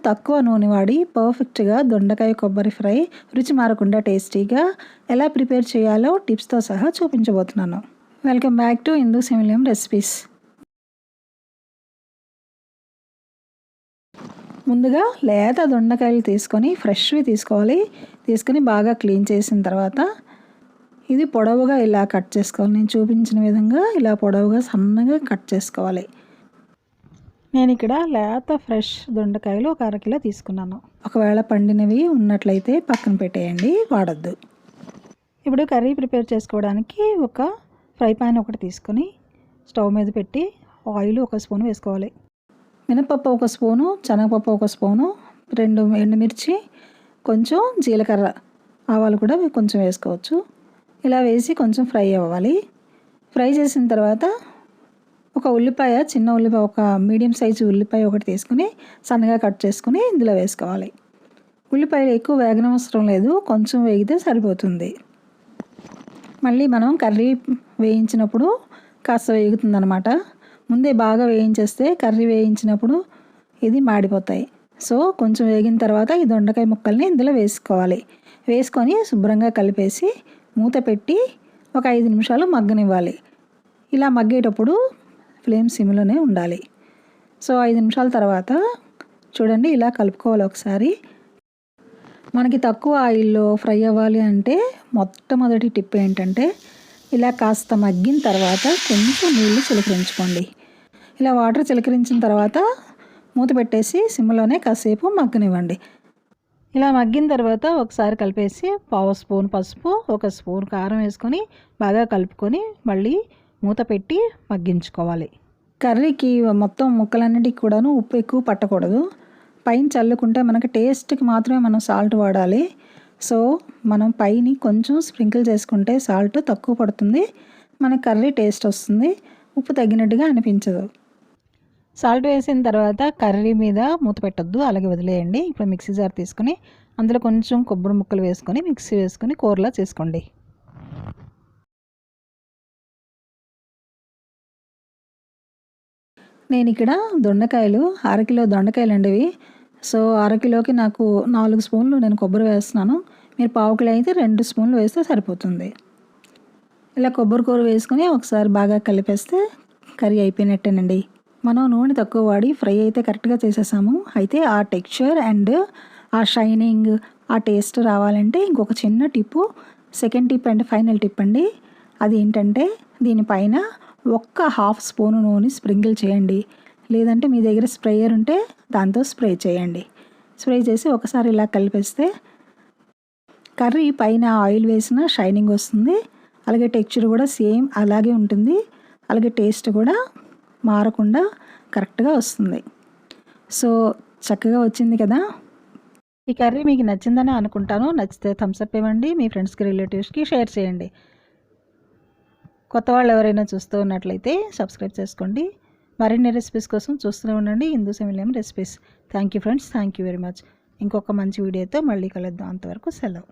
తక్కువ నూనె వాడి పర్ఫెక్ట్గా దొండకాయ కొబ్బరి ఫ్రై రుచి మారకుండా టేస్టీగా ఎలా ప్రిపేర్ చేయాలో టిప్స్తో సహా చూపించబోతున్నాను. Welcome back to Indu Semilium recipes. ముందుగా లేత దొండకాయలు తీసుకొని ఫ్రెష్వి తీసుకొని బాగా క్లీన్ చేసిన తర్వాత ఇది పొడవుగా ఇలా కట్ చేసుకోవాలి. నేను చూపించిన విధంగా ఇలా పొడవుగా సన్నగా కట్ చేసుకోవాలి. నేను ఇక్కడ లేత ఫ్రెష్ దొండకాయలు 1 అరకిలో తీసుకున్నాను. ఒకవేళ పండినవి ఉన్నట్లయితే పక్కన పెట్టేయండి, వాడద్దు. ఇప్పుడు కర్రీ ప్రిపేర్ చేసుకోవడానికి ఒక ఫ్రై పాన్ ఒకటి తీసుకొని స్టవ్ మీద పెట్టి ఆయిల్ 1 స్పూన్ వేసుకోవాలి. మినపప్పు 1 స్పూను, శనగపప్పు 1 స్పూను, 2 ఎండుమిర్చి, కొంచెం జీలకర్ర, ఆవాలు కూడా కొంచెం వేసుకోవచ్చు. ఇలా వేసి కొంచెం ఫ్రై అవ్వాలి. ఫ్రై చేసిన తర్వాత ఒక ఉల్లిపాయ, చిన్న ఉల్లిపాయ, ఒక మీడియం సైజు ఉల్లిపాయ ఒకటి తీసుకుని సన్నగా కట్ చేసుకుని ఇందులో వేసుకోవాలి. ఉల్లిపాయలు ఎక్కువ వేగనవసరం లేదు, కొంచెం వేగితే సరిపోతుంది. మళ్ళీ మనం కర్రీ వేయించినప్పుడు కాస్త వేగుతుందన్నమాట. ముందే బాగా వేయించేస్తే కర్రీ వేయించినప్పుడు ఇది మాడిపోతాయి. సో కొంచెం వేగిన తర్వాత ఈ దొండకాయ ముక్కల్ని ఇందులో వేసుకోవాలి. వేసుకొని శుభ్రంగా కలిపేసి మూత పెట్టి ఒక 5 నిమిషాలు మగ్గనివ్వాలి. ఇలా మగ్గేటప్పుడు ఫ్లేమ్ సిమ్లోనే ఉండాలి. సో 5 నిమిషాల తర్వాత చూడండి ఇలా కలుపుకోవాలి ఒకసారి. మనకి తక్కువ ఆయిల్లో ఫ్రై అవ్వాలి అంటే మొట్టమొదటి టిప్ ఏంటంటే ఇలా కాస్త మగ్గిన తర్వాత కొంచెం నీళ్ళు చిలకరించుకోండి. ఇలా వాటర్ చిలకరించిన తర్వాత మూత పెట్టేసి సిమ్లోనే కాసేపు మగ్గనివ్వండి. ఇలా మగ్గిన తర్వాత ఒకసారి కలిపేసి 1/2 స్పూన్ పసుపు, 1 స్పూన్ కారం వేసుకొని బాగా కలుపుకొని మళ్ళీ మూత పెట్టి మగ్గించుకోవాలి. కర్రీకి మొత్తం ముక్కలన్నిటికి కూడాను ఉప్పు ఎక్కువ పట్టకూడదు. పైన చల్లుకుంటే మనకి టేస్ట్కి మాత్రమే మనం సాల్ట్ వాడాలి. సో మనం పైన కొంచెం స్ప్రింకిల్ చేసుకుంటే సాల్ట్ తక్కువ పడుతుంది, మన కర్రీ టేస్ట్ వస్తుంది, ఉప్పు తగ్గినట్టుగా అనిపించదు. సాల్ట్ వేసిన తర్వాత కర్రీ మీద మూత పెట్టొద్దు, అలాగే వదిలేయండి. ఇప్పుడు మిక్సీ జార్ తీసుకొని అందులో కొంచెం కొబ్బరి ముక్కలు వేసుకొని మిక్సీ వేసుకొని కూరలా చేసుకోండి. నేను ఇక్కడ దొండకాయలు 1/2 కిలో దొండకాయలు అండి ఇవి. సో 1/2 కిలోకి నాకు 4 స్పూన్లు నేను కొబ్బరి వేస్తున్నాను. మీరు 1/2 కిలో అయితే 2 స్పూన్లు వేస్తే సరిపోతుంది. ఇలా కొబ్బరి కూర వేసుకొని ఒకసారి బాగా కలిపేస్తే కర్రీ అయిపోయినట్టేనండి. మనం నూనె తక్కువ వాడి ఫ్రై అయితే కరెక్ట్గా చేసేసాము. అయితే ఆ టెక్స్చర్ అండ్ ఆ షైనింగ్, ఆ టేస్ట్ రావాలంటే ఇంకొక చిన్న tip, second tip and final tip అండి. అది ఏంటంటే దీనిపైన 1/2 స్పూను నూనె స్ప్రింకిల్ చేయండి. లేదంటే మీ దగ్గర స్ప్రేయర్ ఉంటే దాంతో స్ప్రే చేయండి. స్ప్రే చేసి ఒకసారి ఇలా కలిపేస్తే కర్రీ పైన ఆయిల్ వేసిన షైనింగ్ వస్తుంది. అలాగే టెక్స్చర్ కూడా సేమ్ అలాగే ఉంటుంది. అలాగే టేస్ట్ కూడా మారకుండా కరెక్ట్గా వస్తుంది. సో చక్కగా వచ్చింది కదా. ఈ కర్రీ మీకు నచ్చిందని అనుకుంటాను. నచ్చితే థమ్స్ అప్ ఇవ్వండి, మీ ఫ్రెండ్స్కి రిలేటివ్స్కి షేర్ చేయండి. కొత్త వాళ్ళు ఎవరైనా చూస్తూ ఉన్నట్లయితే సబ్స్క్రైబ్ చేసుకోండి. మరిన్ని రెసిపీస్ కోసం చూస్తూనే ఉండండి Indu Semilium recipes. Thank you friends, thank you very much. ఇంకొక మంచి వీడియోతో మళ్ళీ కలుద్దాం. అంతవరకు సెలవు.